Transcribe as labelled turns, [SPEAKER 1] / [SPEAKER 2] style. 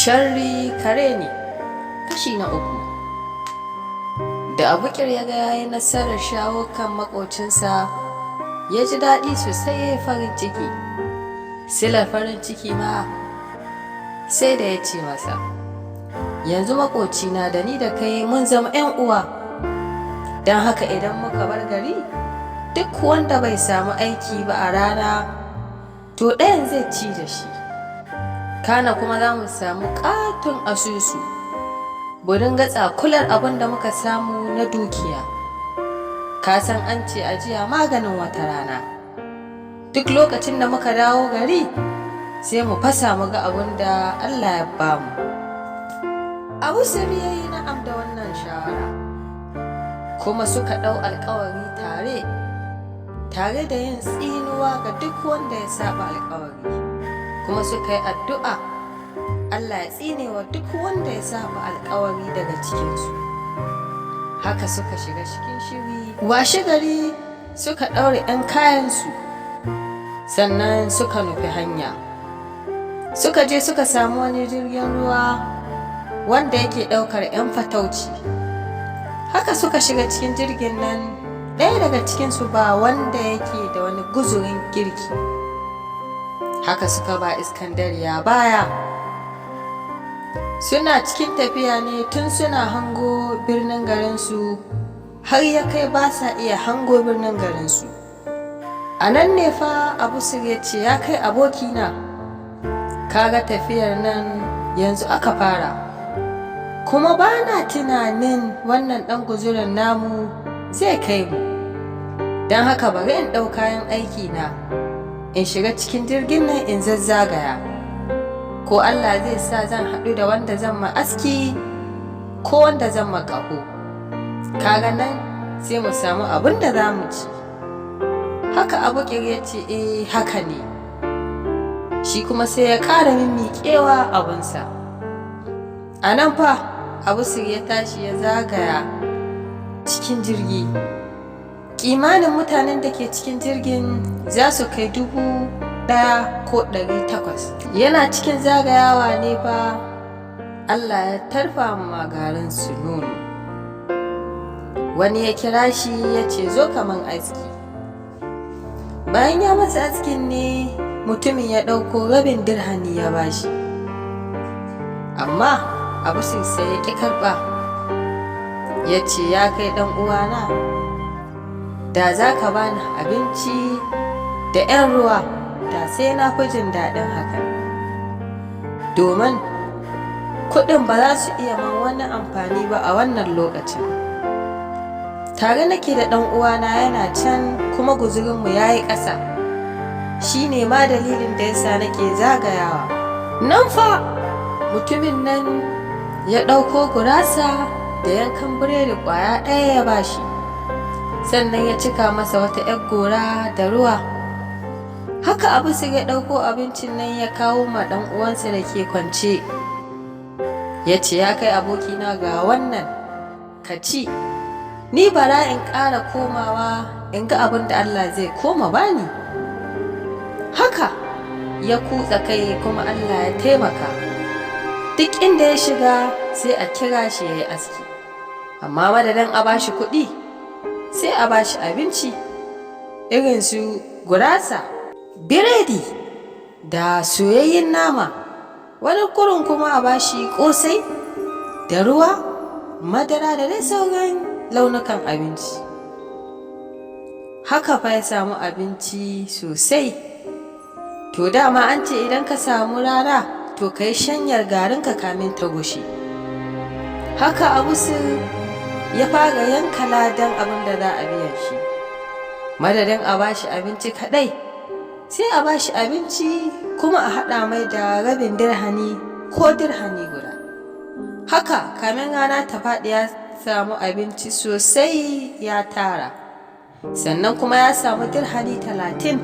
[SPEAKER 1] Sharri kare ne. Kashi na uku. Da Abukir ya ga yayi nasarar shawo kan maƙocinsa, ya ji daɗi sosai, ya yi farin ciki. Silar farin ciki ma sai da ya ce masa, yanzu maƙocina da ni da kai mun zama 'yan uwa, don haka idan muka bar gari, duk wanda bai samu aiki ba a rana, to ɗayan zai ci da shi. Kana kuma za mu samu ƙaton asusu, mu dinga tsakular abin da muka samu na dukiya. Ka san an ce ajiya maganin wata rana. Duk lokacin da muka dawo gari, sai mu fasa mu ga abin da Allah ya bamu. Abusir ya yi na'am da wannan shawara, kuma suka ɗau alkawari tare da yin tsinuwa ga duk wanda ya saba alkawari, kuma suka yi addu'a Allah ya tsine wa duk wanda ya saba alkawari daga cikinsu. Haka suka shiga cikin shiri. Washe gari suka ɗaure 'yan kayansu, sannan suka nufi hanya. Suka je suka samu wani jirgin ruwa wanda yake ɗaukar 'yan fatauci. Haka suka shiga cikin jirgin nan, ɗaya daga cikinsu ba wanda yake da wani guzurin girki. Haka suka ba Iskandariya baya. Suna cikin tafiya ne tun suna hango birnin garinsu, har ya kai ba sa iya hango birnin garinsu. A nan ne fa Abusir ya ce, ya kai abokina, kaga tafiyar nan yanzu aka fara, kuma ba na tunanin wannan ɗan guzurin namu zai kai mu. Don haka bari in ɗau kayan aiki na, in shiga cikin jirgin nan in zazzagaya, ko Allah zai sa zan haɗu da wanda zan ma aski ko wanda zan ma ƙaho. Kaga nan sai mu samu abin da za mu ci. Haka Abukir ya ce, haka ne. Shi kuma sai ya ƙara mimmiƙewa abinsa. A nan fa Abusir ya tashi ya zagaya cikin jirgi. Kimanin mutanen da ke cikin jirgin za su kai 1,000 ko 800. Yana cikin zagayawa ne fa Allah ya tarfa magarin su nono. Wani ya kira shi ya ce, zo kaman aski. Bayan ya masa askin ne mutumin ya ɗauko rabin dirhami ya bashi, amma Abusir sai ya ƙi karɓa. Ya ce, ya kai ɗan uwana, da za ka bani abinci da 'yan ruwa, da sai na fi jin daɗin hakan, domin kuɗin ba za su iya man wani amfani ba a wannan lokacin. Tare nake da ɗan uwana yana can, kuma guzurinmu ya yi ƙasa, shi ne ma dalilin da yasa nake zagayawa. Nan fa mutumin nan ya ɗauko gurasa da yankan biredi ƙwaya ɗaya ya bashi, sannan ya cika masa wata 'yar gora da ruwa. Haka Abusir ya ɗauko abincin nan ya kawo ma ɗan uwansa da ke kwance. Ya ce, ya kai abokina, ga wannan ka ci, ni bara in ƙara komawa in ga abin da Allah zai koma bani. Haka ya kutsa kai, kuma Allah ya taimaka. Duk inda ya shiga sai a kira shi ya yi aski, amma madadin a bashi kuɗi sai a bashi abinci irin su gurasa, biredi da soyayyen nama, wani kurin kuma a bashi ƙosai da ruwa, madara da dai sauran launukan abinci. Haka fa ya samu abinci sosai. To dama an ce idan ka samu rana, to ka yi shanyar garinka kamin ta gushe. Haka Abusir ya fara yanka ladan abin da za a biya shi. Madadin a bashi abinci kaɗai, sai a bashi abinci kuma a haɗa mai da rabin dirhami ko dirhami guda. Haka kamin rana ta faɗi ya samu abinci sosai ya tara, sannan kuma ya samu dirhami 30.